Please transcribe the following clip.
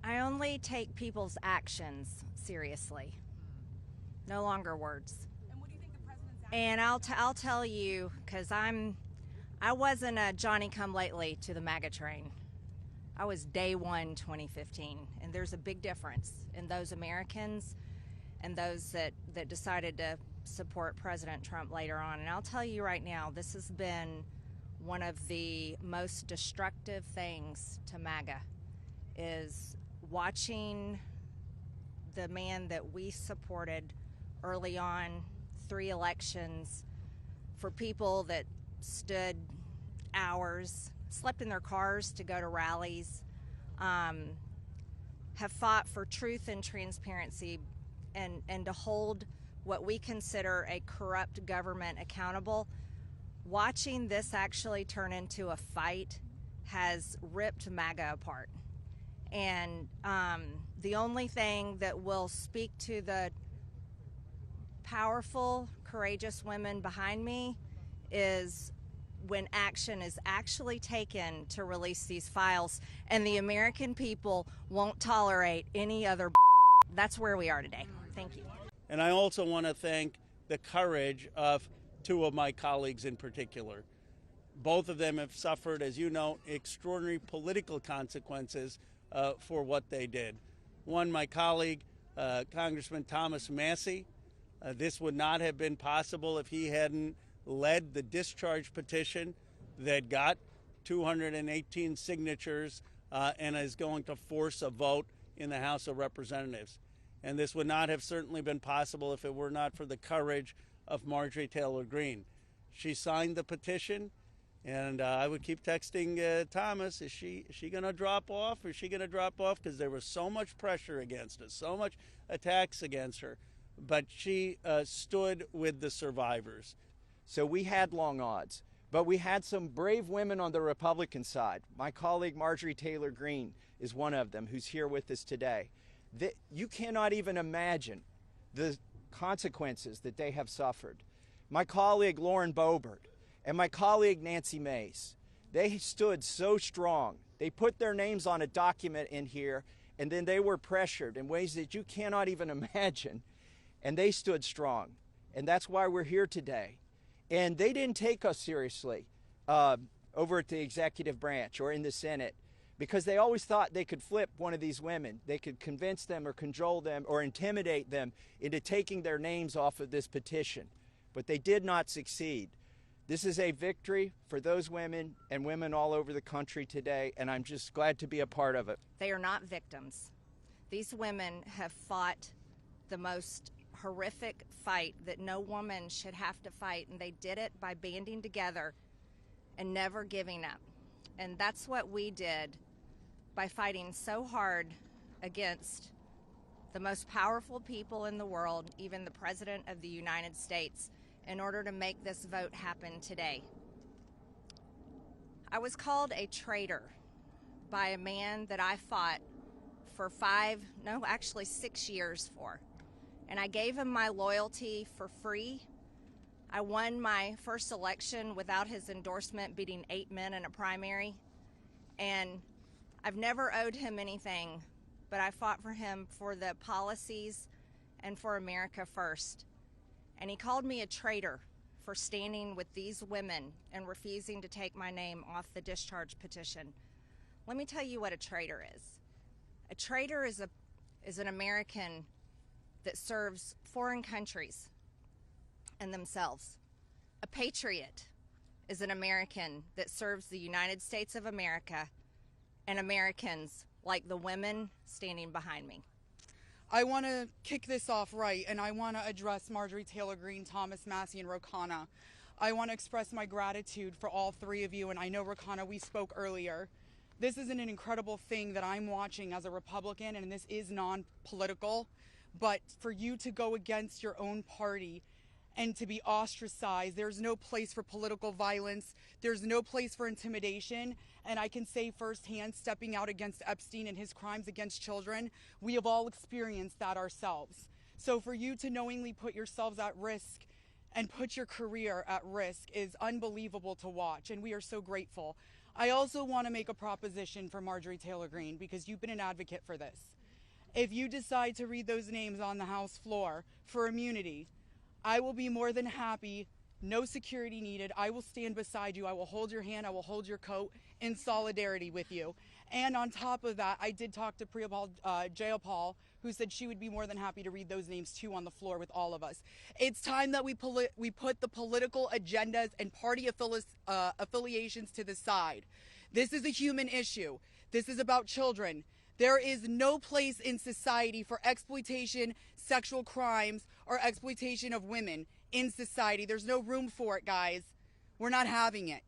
I only take people's actions seriously, no longer words. And what do you think the president's actions? And I'll tell you, because I wasn't a Johnny-come-lately to the MAGA train. I was day one 2015, and there's a big difference in those Americans and those that decided to support President Trump later on. And I'll tell you right now, this has been one of the most destructive things to MAGA, is watching the man that we supported early on, 3 elections, for people that stood hours, slept in their cars to go to rallies, have fought for truth and transparency, and to hold what we consider a corrupt government accountable. Watching this actually turn into a fight has ripped MAGA apart. And the only thing that will speak to the powerful, courageous women behind me is when action is actually taken to release these files, and the American people won't tolerate any other. That's where we are today. Thank you. And I also want to thank the courage of 2 of my colleagues in particular. Both of them have suffered, as you know, extraordinary political consequences for what they did. One, my colleague, Congressman Thomas Massie. This would not have been possible if he hadn't led the discharge petition that got 218 signatures and is going to force a vote in the House of Representatives. And this would not have certainly been possible if it were not for the courage of Marjorie Taylor Greene. She signed the petition, and I would keep texting Thomas, is she going to drop off? Is she going to drop off? Because there was so much pressure against us, so much attacks against her. But she stood with the survivors. So we had long odds, but we had some brave women on the Republican side. My colleague Marjorie Taylor Greene is one of them, who's here with us today. You cannot even imagine the consequences that they have suffered. My colleague Lauren Boebert and my colleague Nancy Mace, they stood so strong. They put their names on a document in here, and then they were pressured in ways that you cannot even imagine, and they stood strong. And that's why we're here today. And they didn't take us seriously over at the executive branch or in the Senate, because they always thought they could flip one of these women. They could convince them or cajole them or intimidate them into taking their names off of this petition. But they did not succeed. This is a victory for those women and women all over the country today, and I'm just glad to be a part of it. They are not victims. These women have fought the most horrific fight that no woman should have to fight, and they did it by banding together and never giving up. And that's what we did by fighting so hard against the most powerful people in the world, even the President of the United States, in order to make this vote happen today. I was called a traitor by a man that I fought for 6 years for. And I gave him my loyalty for free. I won my first election without his endorsement, beating 8 men in a primary. And I've never owed him anything, but I fought for him for the policies and for America first. And he called me a traitor for standing with these women and refusing to take my name off the discharge petition. Let me tell you what a traitor is. A traitor is an American that serves foreign countries and themselves. A patriot is an American that serves the United States of America and Americans like the women standing behind me. I want to kick this off right, and I want to address Marjorie Taylor Greene, Thomas Massie, and Khanna. I want to express my gratitude for all 3 of you, and I know, Khanna, we spoke earlier. This is an incredible thing that I'm watching as a Republican, and this is non-political. But for you to go against your own party and to be ostracized, there's no place for political violence. There's no place for intimidation. And I can say firsthand, stepping out against Epstein and his crimes against children, we have all experienced that ourselves. So for you to knowingly put yourselves at risk and put your career at risk is unbelievable to watch, and we are so grateful. I also want to make a proposition for Marjorie Taylor Greene, because you've been an advocate for this. If you decide to read those names on the House floor for immunity, I will be more than happy. No security needed. I will stand beside you. I will hold your hand. I will hold your coat in solidarity with you. And on top of that, I did talk to Jayapal, who said she would be more than happy to read those names too on the floor with all of us. It's time that we put the political agendas and party affiliations to the side. This is a human issue. This is about children. There is no place in society for exploitation, sexual crimes, or exploitation of women in society. There's no room for it, guys. We're not having it.